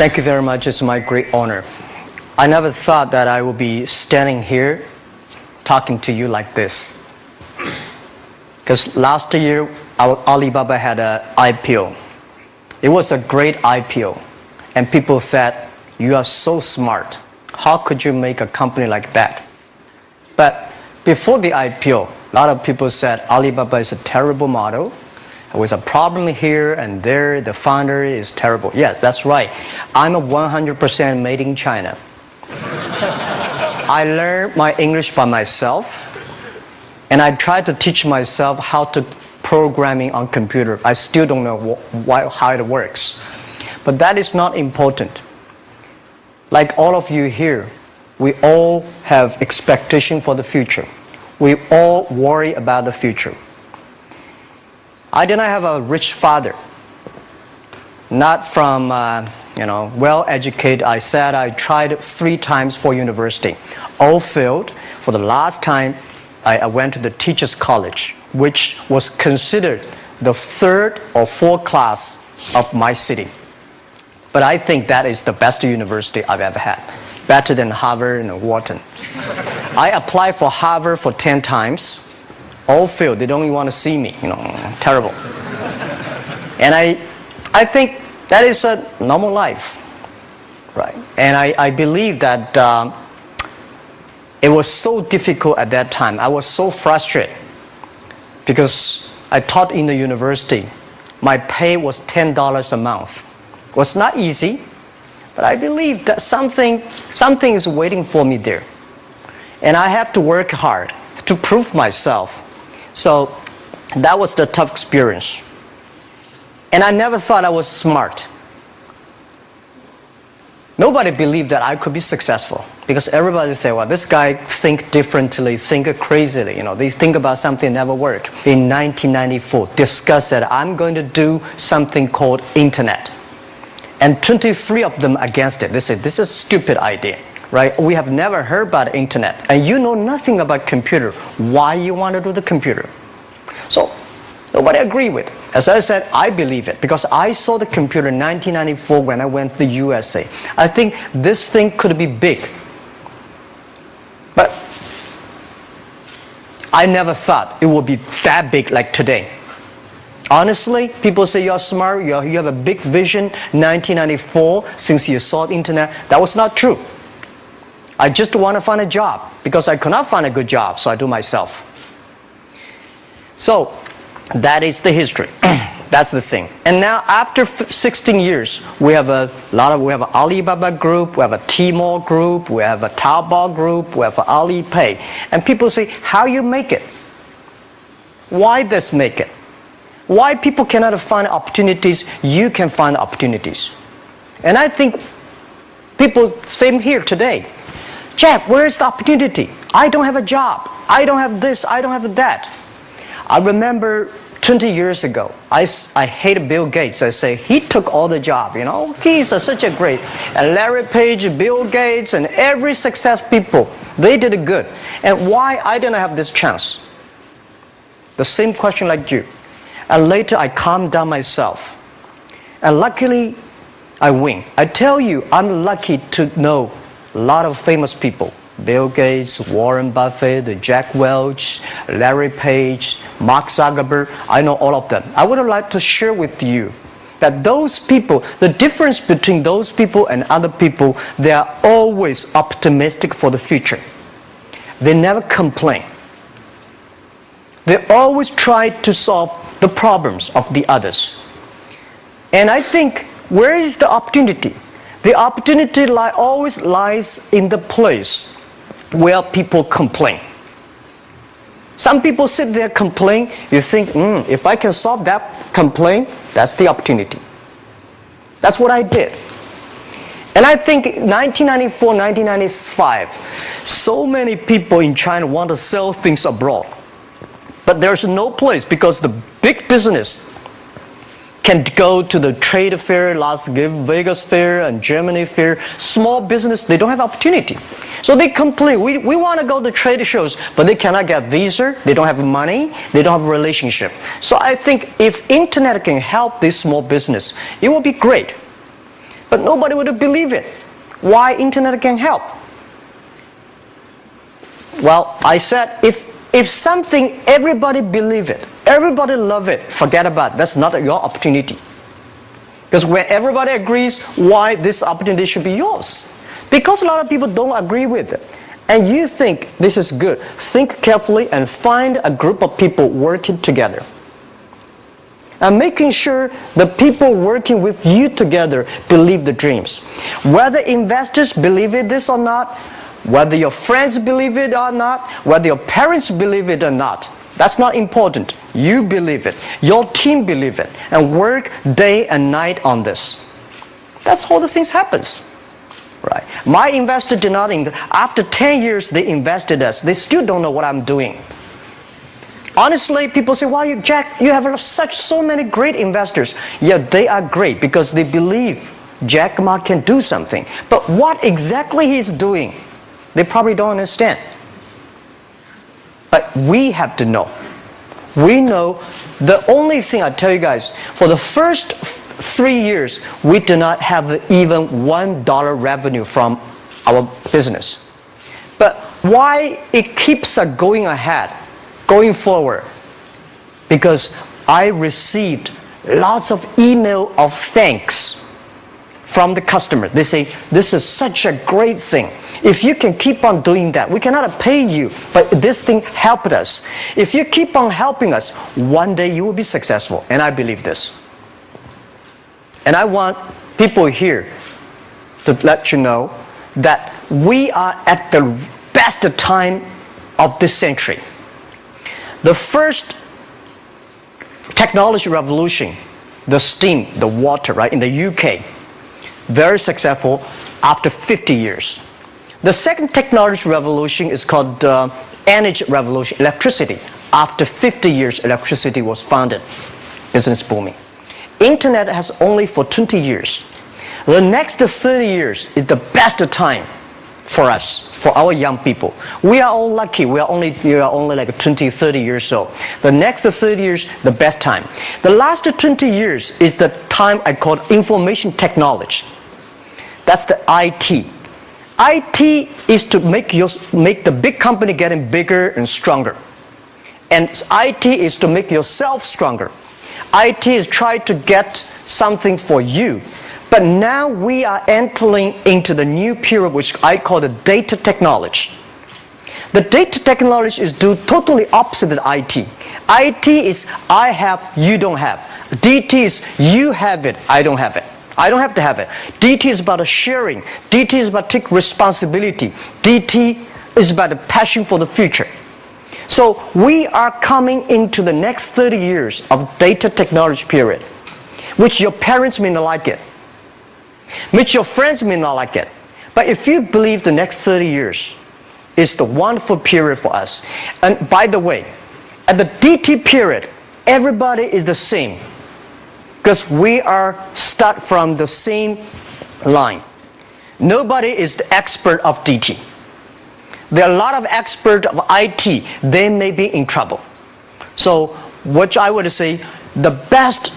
Thank you very much. It's my great honor. I never thought that I would be standing here talking to you like this. Because last year, Alibaba had an IPO. It was a great IPO. And people said, you are so smart. How could you make a company like that? But before the IPO, a lot of people said Alibaba is a terrible model. There was a problem here and there. The founder is terrible. Yes, that's right. I'm a 100% made in China. I learned my English by myself. And I tried to teach myself how to programming on computer. I still don't know how it works. But that is not important. Like all of you here, we all have expectation for the future. We all worry about the future. I did not have a rich father. Not from, well-educated. I said I tried 3 times for university. All failed. For the last time, I went to the teacher's college, which was considered the 3rd or 4th class of my city. But I think that is the best university I've ever had. Better than Harvard and Wharton. I applied for Harvard for 10 times. All failed. They don't even want to see me. Terrible. And I think that is a normal life. Right? And I believe that it was so difficult at that time. I was so frustrated because I taught in the university. My pay was $10 a month. It was not easy, but I believe that something is waiting for me there. And I have to work hard to prove myself. So that was the tough experience. And I never thought I was smart. Nobody believed that I could be successful because everybody say, well, this guy think differently, think crazily. They think about something never work. In 1994, discussed that I'm going to do something called internet. And 23 of them against it. They said, this is a stupid idea, right? We have never heard about internet. And you know nothing about computer. Why you want to do the computer? So nobody agreed with it. As I said, I believe it because I saw the computer in 1994 when I went to the USA. I think this thing could be big. But I never thought it would be that big like today. Honestly, people say you're smart, you have a big vision. 1994, since you saw the internet, that was not true. I just want to find a job because I could not find a good job, so I do myself. So that is the history. That's the thing. And now after 16 years, we have an Alibaba group, we have a Tmall group, we have a Taobao group, we have an Alipay. And people say, how you make it? Why this make it? Why people cannot find opportunities, you can find opportunities. And I think people, same here today. Jack, where is the opportunity? I don't have a job. I don't have this, I don't have that. I remember 20 years ago, I hated Bill Gates. I say, he took all the job, He's such a great. And Larry Page, Bill Gates, and every success people, they did it good. And why I didn't have this chance? The same question like you. And later I calmed down myself. And luckily, I win. I tell you, I'm lucky to know a lot of famous people. Bill Gates, Warren Buffett, Jack Welch, Larry Page, Mark Zuckerberg. I know all of them. I would like to share with you that those people, the difference between those people and other people, they are always optimistic for the future. They never complain. They always try to solve the problems of the others. And I think, where is the opportunity? The opportunity always lies in the place where people complain. Some people sit there complain. You think, if I can solve that complaint, that's the opportunity. That's what I did. And I think 1994, 1995, so many people in China want to sell things abroad. But there's no place because the big business can go to the trade fair, Las Vegas fair and Germany fair. Small business, they don't have opportunity. So they complain, we want to go to trade shows, but they cannot get visa, they don't have money, they don't have a relationship. So I think if internet can help this small business, it will be great. but nobody would believe it. Why internet can help? Well, I said if something everybody believe it, everybody love it, forget about it. That's not your opportunity. Because when everybody agrees, why this opportunity should be yours? Because a lot of people don't agree with it. And you think this is good. Think carefully and find a group of people working together. And making sure the people working with you together believe the dreams. Whether investors believe it this or not, whether your friends believe it or not, whether your parents believe it or not, that's not important. You believe it. Your team believe it. And work day and night on this. That's how the things happens. Right. My investor did not invest. After 10 years, they invested us. They still don't know what I'm doing. Honestly, people say, "Why, Jack, you have so many great investors." Yeah, they are great because they believe Jack Ma can do something. But what exactly he's doing, they probably don't understand. But we have to know. We know the only thing I tell you guys, for the first 3 years, we do not have even $1 revenue from our business. But why it keeps us going ahead, going forward? Because I received lots of email of thanks from the customer. They say, "This is such a great thing. If you can keep on doing that, we cannot pay you, but this thing helped us. If you keep on helping us, one day you will be successful." And I believe this. And I want people here to let you know that we are at the best time of this century. The first technology revolution, the steam, the water, right, in the UK, very successful after 50 years. The second technology revolution is called energy revolution, electricity. After 50 years, electricity was founded, business booming. Internet has only for 20 years. The next 30 years is the best time for us, for our young people. We are all lucky. We are only like 20, 30 years old. The next 30 years, the best time. The last 20 years is the time I call information technology. That's the IT. IT is to make the big company getting bigger and stronger. And IT is to make yourself stronger. IT is trying to get something for you. But now we are entering into the new period which I call the data technology. The data technology is totally opposite of IT. IT is I have, you don't have. DT is you have it, I don't have it. I don't have to have it. DT is about sharing. DT is about taking responsibility. DT is about the passion for the future. So we are coming into the next 30 years of data technology period, which your parents may not like it, which your friends may not like it. But if you believe the next 30 years is the wonderful period for us. And by the way, at the DT period, everybody is the same. Because we are start from the same line. Nobody is the expert of DT. There are a lot of experts of IT. They may be in trouble. So what I would say, the best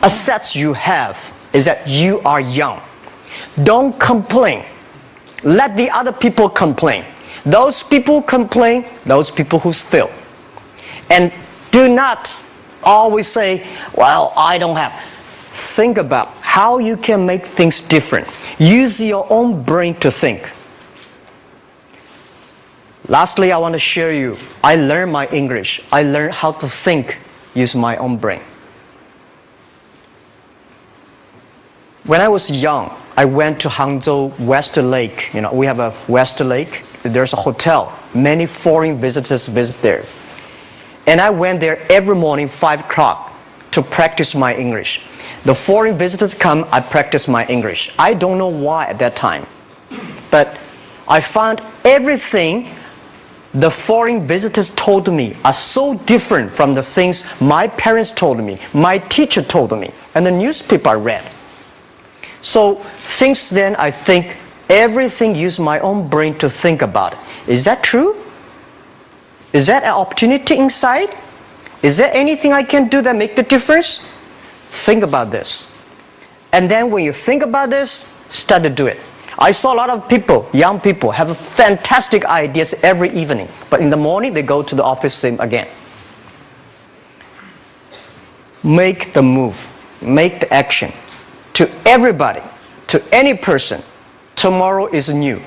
assets you have is that you are young. Don't complain. Let the other people complain. Those people complain, those people who fail. And do not always say, "Well, I don't have." Think about how you can make things different. Use your own brain to think. Lastly, I want to share you, I learned my English. I learned how to think using my own brain. When I was young, I went to Hangzhou West Lake. We have a West Lake. There's a hotel. Many foreign visitors visit there. And I went there every morning, 5 o'clock, to practice my English. The foreign visitors come, I practice my English. I don't know why at that time. But I found everything the foreign visitors told me are so different from the things my parents told me, my teacher told me, and the newspaper I read. So since then, I think everything use my own brain to think about it. Is that true? Is that an opportunity inside? Is there anything I can do that make the difference? Think about this. And then when you think about this, start to do it. I saw a lot of people, young people, have fantastic ideas every evening. But in the morning, they go to the office same again. Make the move. Make the action. To everybody, to any person, tomorrow is new.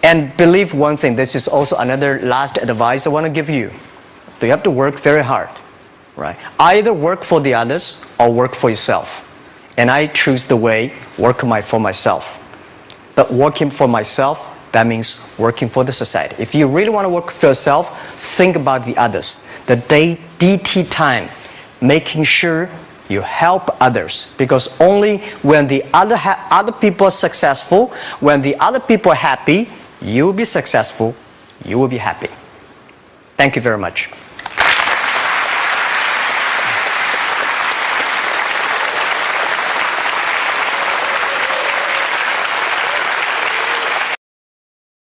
And believe one thing, this is also another last advice I want to give you. You have to work very hard. Right? Either work for the others or work for yourself. And I choose the way, work for myself. But working for myself, that means working for the society. If you really want to work for yourself, think about the others. The DT time, making sure you help others. Because only when the other people are successful, when the other people are happy, you will be successful, you will be happy. Thank you very much.